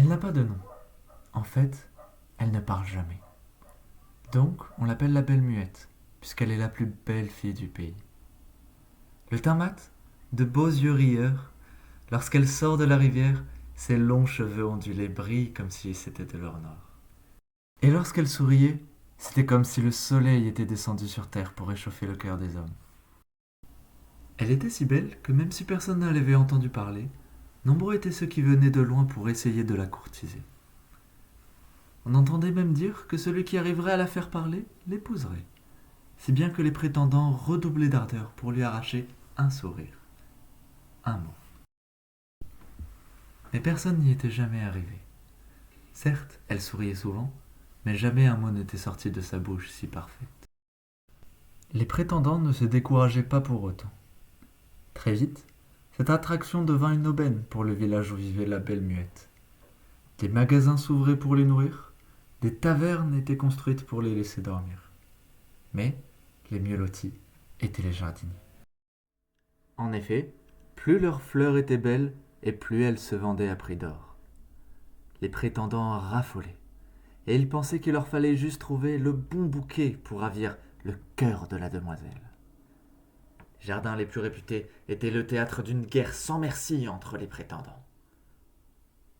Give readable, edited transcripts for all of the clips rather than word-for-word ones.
Elle n'a pas de nom. En fait, elle ne parle jamais. Donc, on l'appelle la belle muette, puisqu'elle est la plus belle fille du pays. Le teint mat, de beaux yeux rieurs, lorsqu'elle sort de la rivière, ses longs cheveux ondulés brillent comme si c'était de l'or noir. Et lorsqu'elle souriait, c'était comme si le soleil était descendu sur terre pour réchauffer le cœur des hommes. Elle était si belle que même si personne ne l'avait entendu parler, nombreux étaient ceux qui venaient de loin pour essayer de la courtiser. On entendait même dire que celui qui arriverait à la faire parler l'épouserait, si bien que les prétendants redoublaient d'ardeur pour lui arracher un sourire, un mot. Mais personne n'y était jamais arrivé. Certes, elle souriait souvent, mais jamais un mot n'était sorti de sa bouche si parfaite. Les prétendants ne se décourageaient pas pour autant. Très vite, cette attraction devint une aubaine pour le village où vivait la belle muette. Des magasins s'ouvraient pour les nourrir, des tavernes étaient construites pour les laisser dormir. Mais les mieux lotis étaient les jardiniers. En effet, plus leurs fleurs étaient belles et plus elles se vendaient à prix d'or. Les prétendants raffolaient, et ils pensaient qu'il leur fallait juste trouver le bon bouquet pour ravir le cœur de la demoiselle. Les jardins les plus réputés étaient le théâtre d'une guerre sans merci entre les prétendants.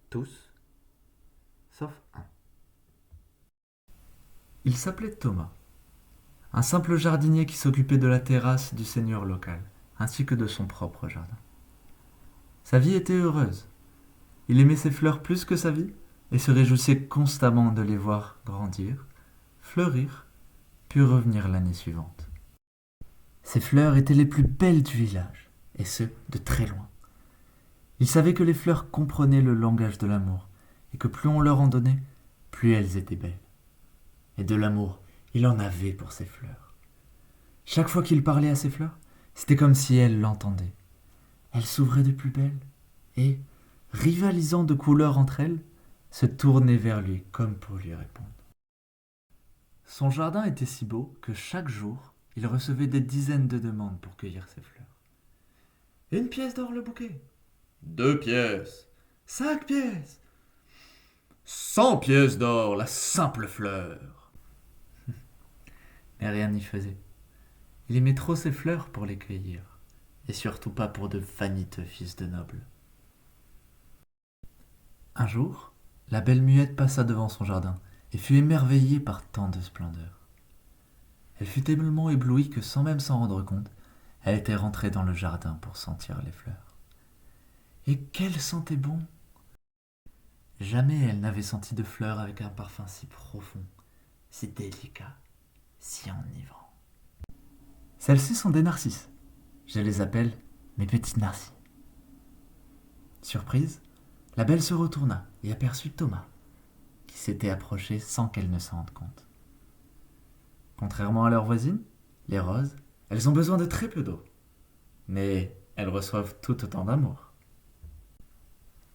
Tous, sauf un. Il s'appelait Thomas, un simple jardinier qui s'occupait de la terrasse du seigneur local, ainsi que de son propre jardin. Sa vie était heureuse. Il aimait ses fleurs plus que sa vie et se réjouissait constamment de les voir grandir, fleurir, puis revenir l'année suivante. Ces fleurs étaient les plus belles du village, et ce, de très loin. Il savait que les fleurs comprenaient le langage de l'amour, et que plus on leur en donnait, plus elles étaient belles. Et de l'amour, il en avait pour ses fleurs. Chaque fois qu'il parlait à ses fleurs, c'était comme si elles l'entendaient. Elles s'ouvraient de plus belle, et, rivalisant de couleurs entre elles, se tournaient vers lui comme pour lui répondre. Son jardin était si beau que chaque jour, il recevait des dizaines de demandes pour cueillir ses fleurs. Une pièce d'or le bouquet. 2 pièces. 5 pièces. 100 pièces d'or la simple fleur. Mais rien n'y faisait. Il aimait trop ses fleurs pour les cueillir, et surtout pas pour de vaniteux fils de nobles. Un jour, la belle muette passa devant son jardin et fut émerveillée par tant de splendeur. Elle fut tellement éblouie que sans même s'en rendre compte, elle était rentrée dans le jardin pour sentir les fleurs. Et qu'elle sentait bon! Jamais elle n'avait senti de fleurs avec un parfum si profond, si délicat, si enivrant. Celles-ci sont des narcisses. Je les appelle mes petites narcisses. Surprise, la belle se retourna et aperçut Thomas, qui s'était approché sans qu'elle ne s'en rende compte. Contrairement à leurs voisines, les roses, elles ont besoin de très peu d'eau, mais elles reçoivent tout autant d'amour.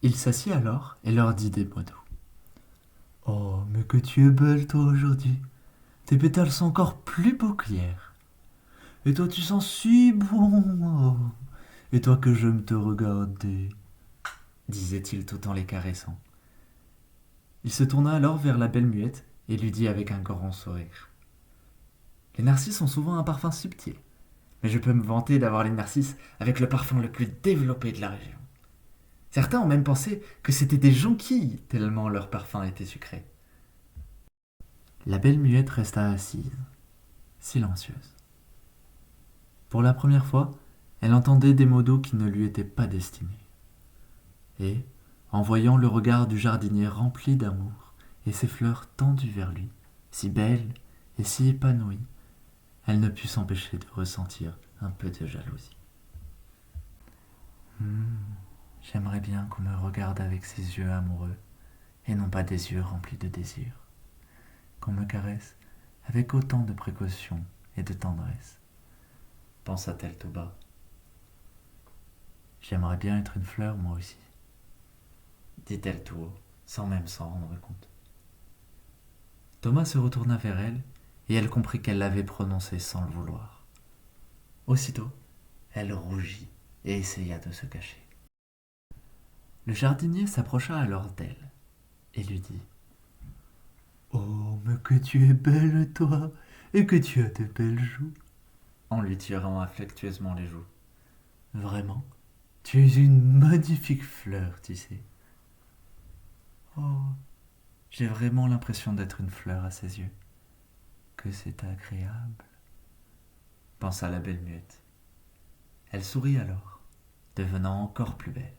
Il s'assit alors et leur dit des mots doux. Oh, mais que tu es belle toi aujourd'hui. Tes pétales sont encore plus beaux qu'hier. Et toi tu sens si bon. Oh. Et toi que j'aime te regarder, disait-il tout en les caressant. Il se tourna alors vers la belle muette et lui dit avec un grand sourire. Les narcisses ont souvent un parfum subtil, mais je peux me vanter d'avoir les narcisses avec le parfum le plus développé de la région. Certains ont même pensé que c'étaient des jonquilles, tellement leur parfum était sucré. La belle muette resta assise, silencieuse. Pour la première fois, elle entendait des mots doux qui ne lui étaient pas destinés. Et, en voyant le regard du jardinier rempli d'amour et ses fleurs tendues vers lui, si belles et si épanouies, elle ne put s'empêcher de ressentir un peu de jalousie. J'aimerais bien qu'on me regarde avec ses yeux amoureux, et non pas des yeux remplis de désir. Qu'on me caresse avec autant de précaution et de tendresse, pensa-t-elle tout bas. J'aimerais bien être une fleur, moi aussi, dit-elle tout haut, sans même s'en rendre compte. Thomas se retourna vers elle, et elle comprit qu'elle l'avait prononcé sans le vouloir. Aussitôt, elle rougit et essaya de se cacher. Le jardinier s'approcha alors d'elle, et lui dit: Oh, mais que tu es belle, toi, et que tu as de belles joues, en lui tirant affectueusement les joues. Vraiment, tu es une magnifique fleur, tu sais. Oh, j'ai vraiment l'impression d'être une fleur à ses yeux. Que c'est agréable, pensa la belle muette. Elle sourit alors, devenant encore plus belle,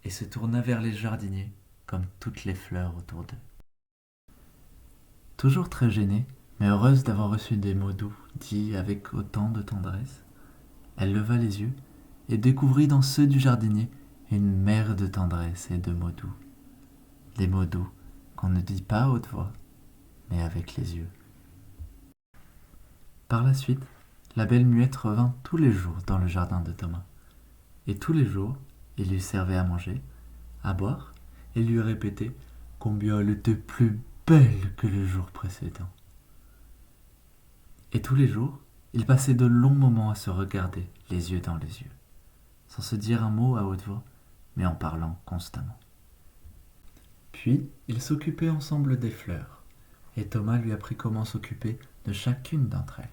et se tourna vers les jardiniers comme toutes les fleurs autour d'eux. Toujours très gênée, mais heureuse d'avoir reçu des mots doux dits avec autant de tendresse, elle leva les yeux et découvrit dans ceux du jardinier une mer de tendresse et de mots doux. Des mots doux qu'on ne dit pas à haute voix, mais avec les yeux. Par la suite, la belle muette revint tous les jours dans le jardin de Thomas. Et tous les jours, il lui servait à manger, à boire, et lui répétait combien elle était plus belle que le jour précédent. Et tous les jours, ils passaient de longs moments à se regarder, les yeux dans les yeux, sans se dire un mot à haute voix, mais en parlant constamment. Puis, ils s'occupaient ensemble des fleurs, et Thomas lui apprit comment s'occuper de chacune d'entre elles.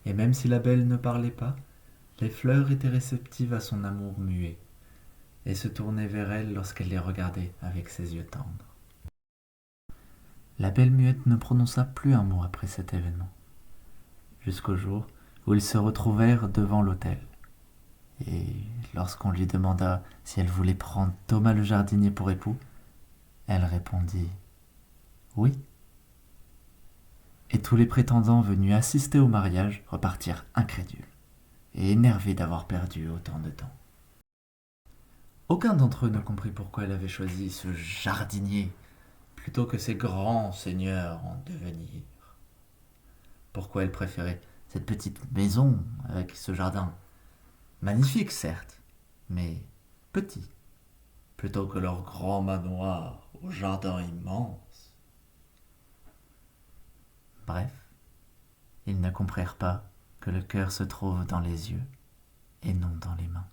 Et même si la belle ne parlait pas, les fleurs étaient réceptives à son amour muet, et se tournaient vers elle lorsqu'elle les regardait avec ses yeux tendres. La belle muette ne prononça plus un mot après cet événement, jusqu'au jour où ils se retrouvèrent devant l'autel. Et lorsqu'on lui demanda si elle voulait prendre Thomas le jardinier pour époux, elle répondit oui. Et tous les prétendants venus assister au mariage repartirent incrédules et énervés d'avoir perdu autant de temps. Aucun d'entre eux ne comprit pourquoi elle avait choisi ce jardinier plutôt que ces grands seigneurs en devenir. Pourquoi elle préférait cette petite maison avec ce jardin, magnifique certes, mais petit, plutôt que leur grand manoir au jardin immense. Bref, ils ne comprirent pas que le cœur se trouve dans les yeux et non dans les mains.